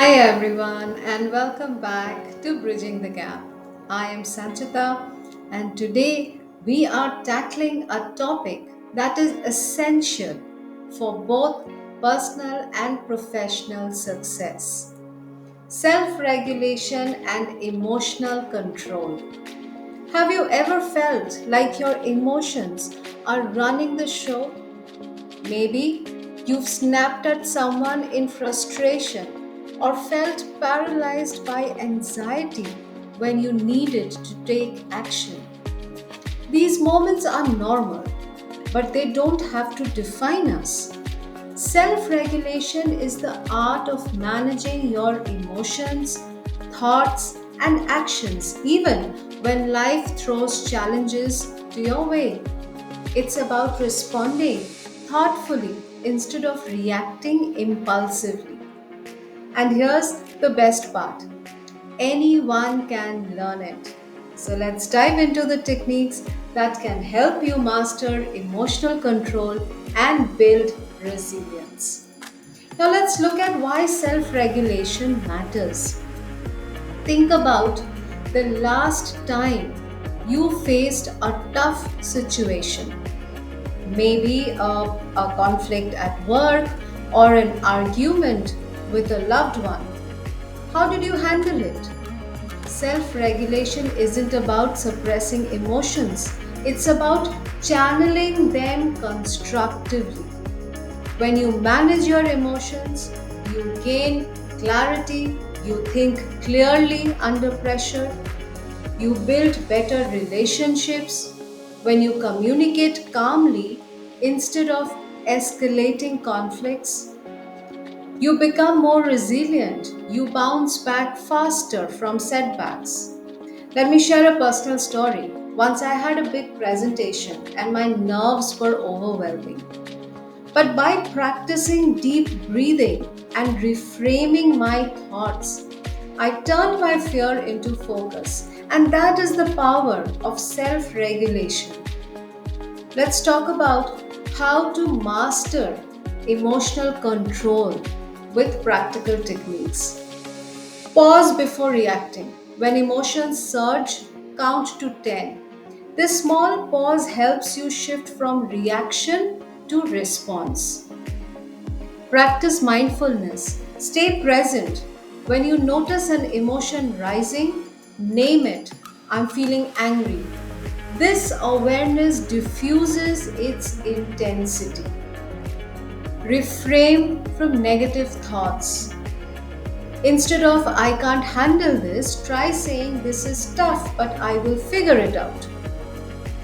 Hi everyone, and welcome back to Bridging the Gap. I am Sanchita, and today we are tackling a topic that is essential for both personal and professional success: self regulation and emotional control. Have you ever felt like your emotions are running the show? Maybe you've snapped at someone in frustration or felt paralyzed by anxiety when you needed to take action. These moments are normal, but they don't have to define us. Self regulation is the art of managing your emotions, thoughts, and actions even when life throws challenges to your way. It's about responding thoughtfully instead of reacting impulsively. And here's the best part: anyone can learn it. So let's dive into the techniques that can help you master emotional control and build resilience. Now let's look at why self regulation matters. Think about the last time you faced a tough situation. Maybe a conflict at work or an argument with a loved one. How did you handle it? Self regulation isn't about suppressing emotions, it's about channeling them constructively. When you manage your emotions, you gain clarity, you think clearly under pressure, you build better relationships. When you communicate calmly instead of escalating conflicts, you become more resilient. You bounce back faster from setbacks. Let me share a personal story. Once I had a big presentation and my nerves were overwhelming. But by practicing deep breathing and reframing my thoughts, I turned my fear into focus. And that is the power of self regulation. Let's talk about how to master emotional control with practical techniques. Pause before reacting. When emotions surge, count to 10. This small pause helps you shift from reaction to response. Practice mindfulness. Stay present. When you notice an emotion rising, name it. I'm feeling angry. This awareness diffuses its intensity. Reframe from negative thoughts. Instead of I can't handle this, try saying this is tough, but I will figure it out.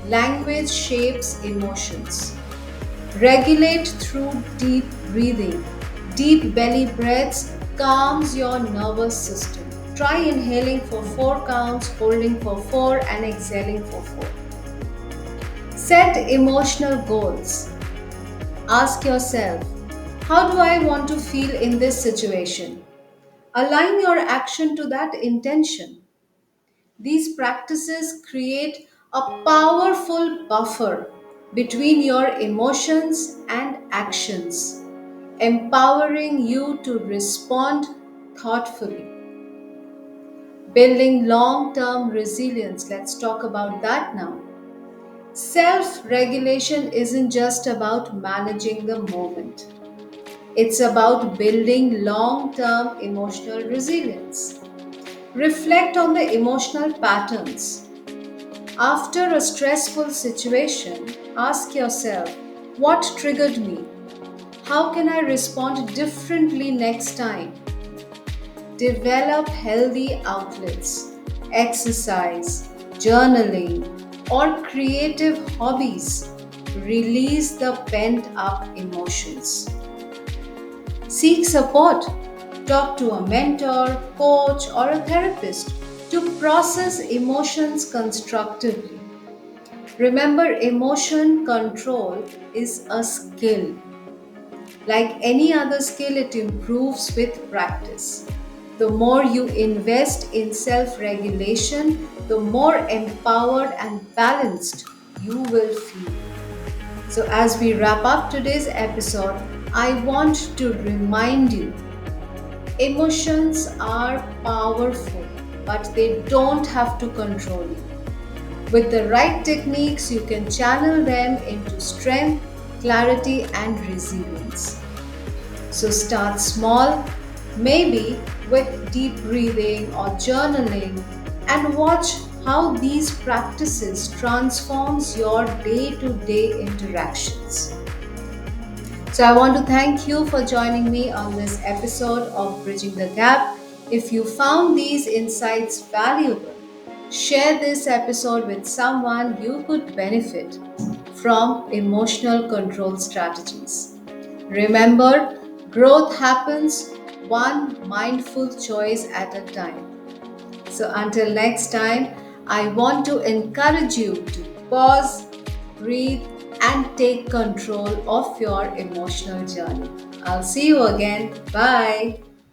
Language shapes emotions. Regulate through deep breathing. Deep belly breaths calms your nervous system. Try inhaling for 4 counts, holding for 4 and exhaling for 4. Set emotional goals. Ask yourself, how do I want to feel in this situation? Align your action to that intention. These practices create a powerful buffer between your emotions and actions, empowering you to respond thoughtfully. Building long term resilience. Let's talk about that now. Self regulation isn't just about managing the moment, it's about building long term emotional resilience. Reflect on the emotional patterns. After a stressful situation, ask yourself, what triggered me? How can I respond differently next time? Develop healthy outlets, exercise, journaling, or creative hobbies. Release the pent up emotions. Seek support. Talk to a mentor, coach, or a therapist to process emotions constructively. Remember, emotion control is a skill. Like any other skill, it improves with practice. The more you invest in self regulation, the more empowered and balanced you will feel. So, as we wrap up today's episode, I want to remind you: Emotions are powerful, but they don't have to control you. With the right techniques, you can channel them into strength, clarity, and resilience. So start small, maybe with deep breathing or journaling, and watch how these practices transforms your day-to-day interactions. So I want to thank you for joining me on this episode of Bridging the Gap. If you found these insights valuable, share this episode with someone you could benefit from emotional control strategies. Remember, growth happens one mindful choice at a time. So until next time, I want to encourage you to pause, breathe, and take control of your emotional journey. I'll see you again. Bye.